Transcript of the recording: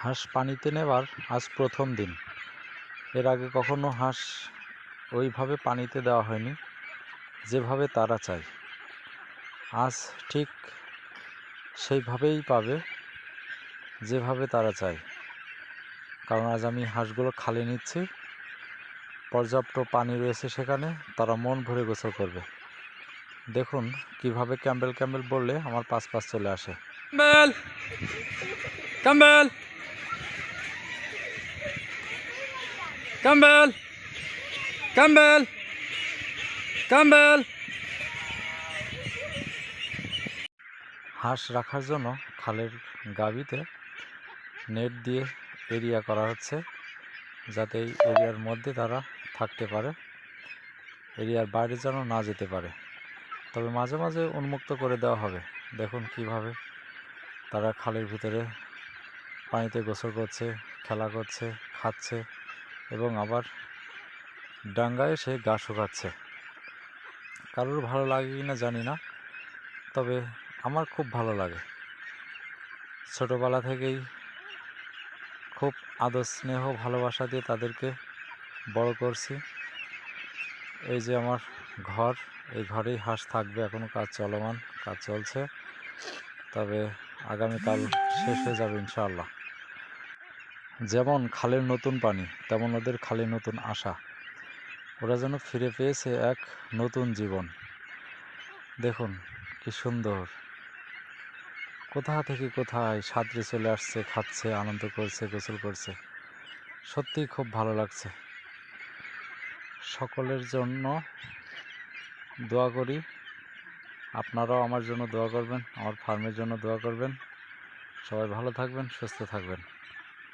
হাঁস পানিতে নেবার আজ প্রথম দিন। এর আগে কখনো হাঁস ওইভাবে পানিতে দেওয়া হয়নি যেভাবে তারা চায়। আজ ঠিক সেইভাবেই পাবে যেভাবে তারা চায়, কারণ আজ আমি হাঁসগুলো খালি নিচ্ছি। পর্যাপ্ত পানি রয়েছে সেখানে, তারা মন ভরে গোসল করবে। দেখুন কিভাবে ক্যাম্বেল ক্যাম্বেল বললে আমার পাশ পাশ চলে আসে। Campbell Campbell Campbell Campbell Campbell. হাঁস রাখার জন্য খালের গাবিতে নেট দিয়ে এরিয়া করা হচ্ছে, যাতে এই এরিয়ার মধ্যে তারা থাকতে পারে, এরিয়ার বাইরে যেন না যেতে পারে। তবে মাঝে মাঝে উন্মুক্ত করে দেওয়া হবে। দেখুন কিভাবে তারা খালের ভিতরে পানিতে গোসল করছে, খেলা করছে, খাচ্ছে এবং আবার ডাঙ্গায় এসে গা শুকাচ্ছে। কারোর ভালো লাগে কি না জানি না, তবে আমার খুব ভালো লাগে। ছোটোবেলা থেকেই খুব আদর স্নেহ ভালোবাসা দিয়ে তাদেরকে বড় করছি। এই যে আমার ঘর, এই ঘরেই হাঁস থাকবে। এখনও কাজ চলমান, কাজ চলছে, তবে আগামীকাল শেষ হয়ে যাবে ইনশাআল্লাহ। যেমন খালের নতুন পানি, তেমন ওদের খালে নতুন আশা। ওরা যেন ফিরে পেয়েছে এক নতুন জীবন। দেখুন কি সুন্দর, কোথা থেকে কোথায় সাঁতরে চলে আসছে, খাচ্ছে, আনন্দ করছে, গোসল করছে। সত্যিই খুব ভালো লাগছে। সকলের জন্য দোয়া করি, আপনারাও আমার জন্য দোয়া করবেন, আমার ফার্মের জন্য দোয়া করবেন। সবাই ভালো থাকবেন, সুস্থ থাকবেন।